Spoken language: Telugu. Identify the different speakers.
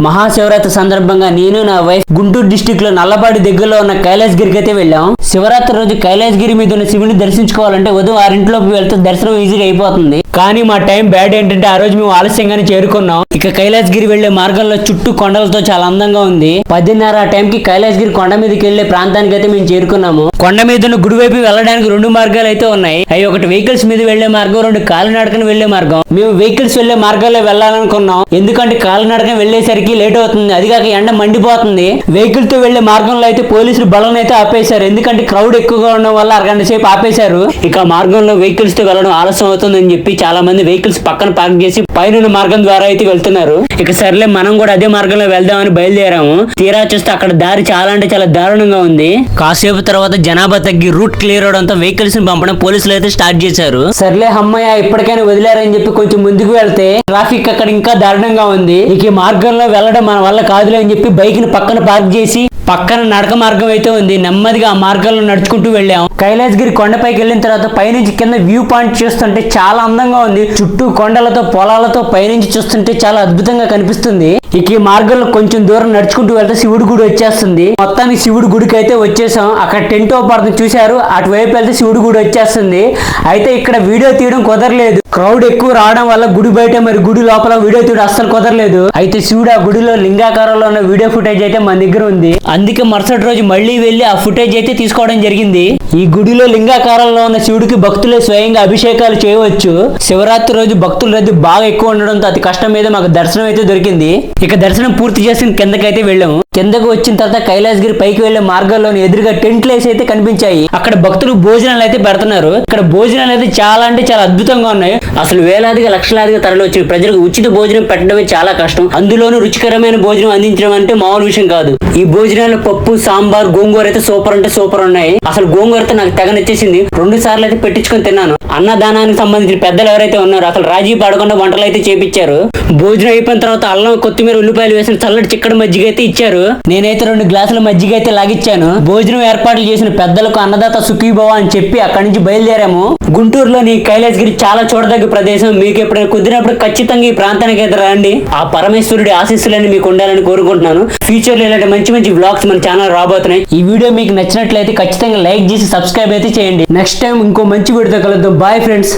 Speaker 1: మహాశివరాత్రి సందర్భంగా నేను నా వైఫ్ గుంటూరు డిస్టిక్ లో నల్లపాడి దగ్గరలో ఉన్న కైలాసగిరికి అయితే వెళ్ళాం. శివరాత్రి రోజు కైలాసగిరి మీద ఉన్న శివుని దర్శించుకోవాలంటే ఉదయం 6 వెళ్తే దర్శనం ఈజీగా అయిపోతుంది. కానీ మా టైం బ్యాడ్ ఏంటంటే ఆ రోజు మేము ఆలస్యంగానే చేరుకున్నాం. ఇక కైలాసగిరి వెళ్లే మార్గంలో చుట్టూ కొండలతో చాలా అందంగా ఉంది. 10:30 ఆ టైంకి కైలాసగిరి కొండ మీదకి వెళ్లే ప్రాంతానికి అయితే మేము చేరుకున్నాము. కొండ మీద ఉన్న గుడి వైపు వెళ్ళడానికి 2 మార్గాలు అయితే ఉన్నాయి. అవి ఒకటి వెహికల్స్ మీద వెళ్లే మార్గం, 2 కాలినడకన వెళ్లే మార్గం. మేము వెహికల్స్ వెళ్లే మార్గాల్లో వెళ్ళాలనుకున్నాం. ఎందుకంటే కాలినడకన వెళ్లేసరికి లేట్ అవుతుంది, అదిగాక ఎండ మండిపోతుంది. వెహికల్ తో వెళ్లే మార్గంలో అయితే పోలీసులు బలం అయితే ఆపేశారు. ఎందుకంటే క్రౌడ్ ఎక్కువగా ఉండడం వల్ల అరగంట సేపు ఆపేశారు. ఇక మార్గంలో వెహికల్స్ తో వెళ్ళడం ఆలస్యం అవుతుందని చెప్పి చాలా మంది వెహికల్స్ పక్కన పార్క్ చేసి పైన మార్గం ద్వారా అయితే వెళ్తున్నారు. ఇక సర్లే మనం కూడా అదే మార్గంలో వెళ్దామని బయలుదేరాము. తీరా చూస్తే అక్కడ దారి చాలా అంటే చాలా దారుణంగా ఉంది. కాసేపు తర్వాత జనాభా తగ్గి రూట్ క్లియర్ అవడంతో వెహికల్స్ ని పంపడం పోలీసులు అయితే స్టార్ట్ చేశారు. సర్లే అమ్మయ్య ఇప్పటికైనా వదిలేరని చెప్పి కొంచెం ముందుకు వెళ్తే ట్రాఫిక్ అక్కడ ఇంకా దారుణంగా ఉంది. ఇక ఈ మార్గంలో వెళ్ళడం మన వల్ల కాదులే అని చెప్పి బైక్ ని పక్కన పార్క్ చేసి పక్కన నడక మార్గం అయితే ఉంది. నెమ్మదిగా ఆ మార్గంలో నడుచుకుంటూ వెళ్ళాం. కైలాసగిరి కొండపైకి వెళ్ళిన తర్వాత పైనుంచి కింద వ్యూ పాయింట్ చూస్తుంటే చాలా అందంగా ఉంది. చుట్టూ కొండలతో పొలాలతో పైనుంచి చూస్తుంటే చాలా అద్భుతంగా కనిపిస్తుంది. ఇక ఈ మార్గంలో కొంచెం దూరం నడుచుకుంటూ వెళ్తే శివుడి గుడి వచ్చేస్తుంది. మొత్తానికి శివుడి గుడికి అయితే వచ్చేసాం. అక్కడ టెంట్ ఓపడుతుంది చూశారు, అటువైపు వెళ్తే శివుడి గుడి వచ్చేస్తుంది. అయితే ఇక్కడ వీడియో తీయడం కుదరలేదు, క్రౌడ్ ఎక్కువ రావడం వల్ల గుడి బయట మరి గుడి లోపల వీడియో తీయడం అస్సలు కుదరలేదు. అయితే శివుడు ఆ గుడిలో లింగాకారంలో ఉన్న వీడియో ఫుటేజ్ అయితే మన దగ్గర ఉంది. అందుకే మరుసటి రోజు మళ్ళీ వెళ్లి ఆ ఫుటేజ్ అయితే తీసుకోవడం జరిగింది. ఈ గుడిలో లింగాకారంలో ఉన్న శివుడికి భక్తులే స్వయంగా అభిషేకాలు చేయవచ్చు. శివరాత్రి రోజు భక్తుల రద్దీ బాగా ఎక్కువ ఉండడంతో అతి కష్టం మీద మాకు దర్శనం అయితే దొరికింది. ఇక దర్శనం పూర్తి చేసి కిందకైతే వెళ్ళాము. కిందకు వచ్చిన తర్వాత కైలాసగిరి పైకి వెళ్లే మార్గాల్లోని ఎదురుగా టెంట్లు వేసి అయితే కనిపించాయి. అక్కడ భక్తులు భోజనాలు అయితే పెడుతున్నారు. ఇక్కడ భోజనాలు అయితే చాలా అంటే చాలా అద్భుతంగా ఉన్నాయి. అసలు వేలాదిగా లక్షలాదిగా తరలి వచ్చి ప్రజలకు ఉచిత భోజనం పెట్టడమే చాలా కష్టం. అందులోనూ రుచికరమైన భోజనం అందించడం అంటే మామూలు విషయం కాదు. ఈ భోజనాలు పప్పు, సాంబార్, గోంగూర అయితే సూపర్ అంటే సూపర్ ఉన్నాయి. అసలు గోంగూరతో నాకు తెగ నచ్చేసింది. 2 సార్లు అయితే పెట్టించుకొని తిన్నాను. అన్నదానానికి సంబంధించిన పెద్దలు ఎవరైతే ఉన్నారో అసలు రాజీ పడకుండా వంటలు అయితే చేపించారు. భోజనం అయిపోయిన తర్వాత అల్లం, కొత్తిమీర, ఉల్లిపాయలు వేసిన చల్లటి చిక్కడి మజ్జిగ అయితే ఇచ్చారు. నేనైతే 2 గ్లాసుల మజ్జిగ అయితే లాగిచ్చాను. భోజనం ఏర్పాట్లు చేసిన పెద్దలకు అన్నదాత సుఖీభవ అని చెప్పి అక్కడి నుంచి బయలుదేరాము. గుంటూరులోని కైలాసగిరి చాలా చూడదగ్గ ప్రదేశం. మీకు ఎప్పుడైనా కుదిరినప్పుడు ఖచ్చితంగా ఈ ప్రాంతానికి అయితే రండి. ఆ పరమేశ్వరుడి ఆశీస్సులన్నీ మీకు ఉండాలని కోరుకుంటున్నాను. ఫ్యూచర్ లో ఇలాంటి మంచి మంచి వ్లాగ్స్ మన ఛానల్ రాబోతున్నాయి. ఈ వీడియో మీకు నచ్చినట్లయితే ఖచ్చితంగా లైక్ చేసి సబ్స్క్రైబ్ అయితే చేయండి. నెక్స్ట్ టైం ఇంకో మంచి వీడియోతో కలుద్దాం. Bye friends.